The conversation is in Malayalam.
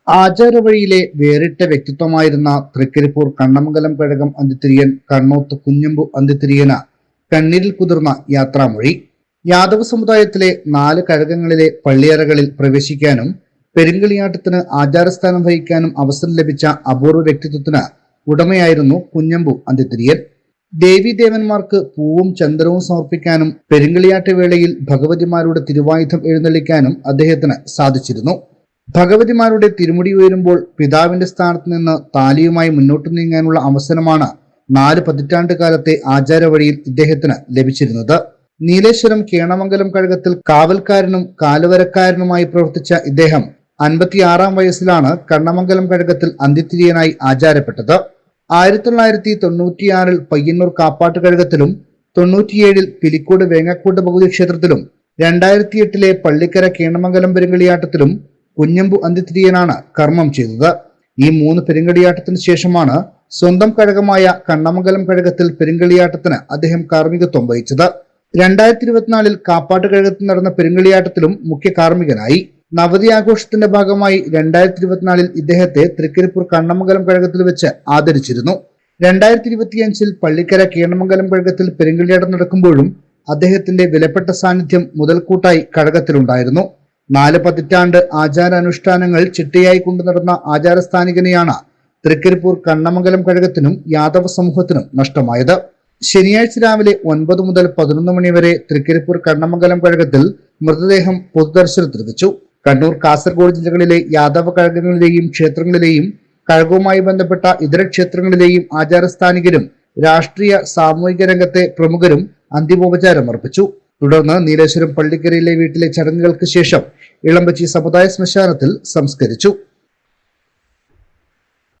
ആചാരവഴിയിലെ വേറിട്ട വ്യക്തിത്വമായിരുന്ന തൃക്കരിപ്പൂർ കണ്ണമംഗലം കഴകം അന്തിതിരിയൻ കണ്ണോത്ത് കുഞ്ഞമ്പു അന്തിതിരിയന് കണ്ണീരിൽ കുതിർന്ന യാത്രാമൊഴി. യാദവ സമുദായത്തിലെ 4 കഴകങ്ങളിലെ പള്ളിയറകളിൽ പ്രവേശിക്കാനും പെരുങ്കളിയാട്ടത്തിന് ആചാരസ്ഥാനം വഹിക്കാനും അവസരം ലഭിച്ച അപൂർവ വ്യക്തിത്വത്തിന് ഉടമയായിരുന്നു കുഞ്ഞമ്പു അന്തിതിരിയൻ. ദേവീദേവന്മാർക്ക് പൂവും ചന്ദനവും സമർപ്പിക്കാനും പെരുങ്കളിയാട്ട വേളയിൽ ഭഗവതിമാരുടെ തിരുവായുധം എഴുന്നള്ളിക്കാനും അദ്ദേഹത്തിന് സാധിച്ചിരുന്നു. ഭഗവതിമാരുടെ തിരുമുടി ഉയരുമ്പോൾ പിതാവിന്റെ സ്ഥാനത്ത് നിന്ന് താലിയുമായി മുന്നോട്ടു നീങ്ങാനുള്ള അവസരമാണ് 4 പതിറ്റാണ്ട് കാലത്തെ ആചാരവഴിയിൽ ഇദ്ദേഹത്തിന് ലഭിച്ചിരുന്നത്. നീലേശ്വരം കേണമംഗലം കഴകത്തിൽ കാവൽക്കാരനും കാലുവരക്കാരനുമായി പ്രവർത്തിച്ച ഇദ്ദേഹം 56-ാം വയസ്സിലാണ് കണ്ണമംഗലം കഴകത്തിൽ അന്തിതിരിയനായി ആചാരപ്പെട്ടത്. 1996-ൽ പയ്യന്നൂർ കാപ്പാട്ട് കഴകത്തിലും 97-ൽ പിലിക്കോട് വേങ്ങക്കോട്ട് ഭഗവതി ക്ഷേത്രത്തിലും 2008-ലെ പള്ളിക്കര കേണമംഗലം പെരുങ്കളിയാട്ടത്തിലും കുഞ്ഞമ്പു അന്തിതിരിയനാണ് കർമ്മം ചെയ്തത്. ഈ 3 പെരുങ്കളിയാട്ടത്തിന് ശേഷമാണ് സ്വന്തം കഴകമായ കണ്ണമംഗലം കഴകത്തിൽ പെരുങ്കളിയാട്ടത്തിന് അദ്ദേഹം കാർമ്മികത്വം വഹിച്ചത്. 2024-ൽ കാപ്പാട്ട് കഴകത്തിൽ നടന്ന പെരുങ്കളിയാട്ടത്തിലും മുഖ്യ കാർമ്മികനായി. നവതി ആഘോഷത്തിന്റെ ഭാഗമായി 2024-ൽ ഇദ്ദേഹത്തെ തൃക്കരിപ്പൂർ കണ്ണമംഗലം കഴകത്തിൽ വെച്ച് ആദരിച്ചിരുന്നു. 2025-ൽ പള്ളിക്കര കേണമംഗലം കഴകത്തിൽ പെരുങ്കളിയാട്ടം നടക്കുമ്പോഴും അദ്ദേഹത്തിന്റെ വിലപ്പെട്ട സാന്നിധ്യം മുതൽക്കൂട്ടായി കഴകത്തിലുണ്ടായിരുന്നു. 4 പതിറ്റാണ്ട് ആചാരാനുഷ്ഠാനങ്ങൾ ചിട്ടയായി കൊണ്ടു നടന്ന ആചാരസ്ഥാനികനെയാണ് തൃക്കരിപ്പൂർ കണ്ണമംഗലം കഴകത്തിനും യാദവ സമൂഹത്തിനും നഷ്ടമായത്. ശനിയാഴ്ച രാവിലെ 9 മുതൽ 11 മണി വരെ തൃക്കരിപ്പൂർ കണ്ണമംഗലം കഴകത്തിൽ മൃതദേഹം പൊതുദർശനത്തിന് വെച്ചു. കണ്ണൂർ, കാസർഗോഡ് ജില്ലകളിലെ യാദവ കഴകങ്ങളിലെയും ക്ഷേത്രങ്ങളിലെയും കഴകവുമായി ബന്ധപ്പെട്ട ഇതര ക്ഷേത്രങ്ങളിലെയും ആചാരസ്ഥാനികരും രാഷ്ട്രീയ സാമൂഹിക രംഗത്തെ പ്രമുഖരും അന്തിമോപചാരം അർപ്പിച്ചു. തുടർന്ന് നീലേശ്വരം പള്ളിക്കരയിലെ വീട്ടിലെ ചടങ്ങുകൾക്ക് ശേഷം ഇളമ്പച്ചി സമുദായ ശ്മശാനത്തിൽ സംസ്കരിച്ചു.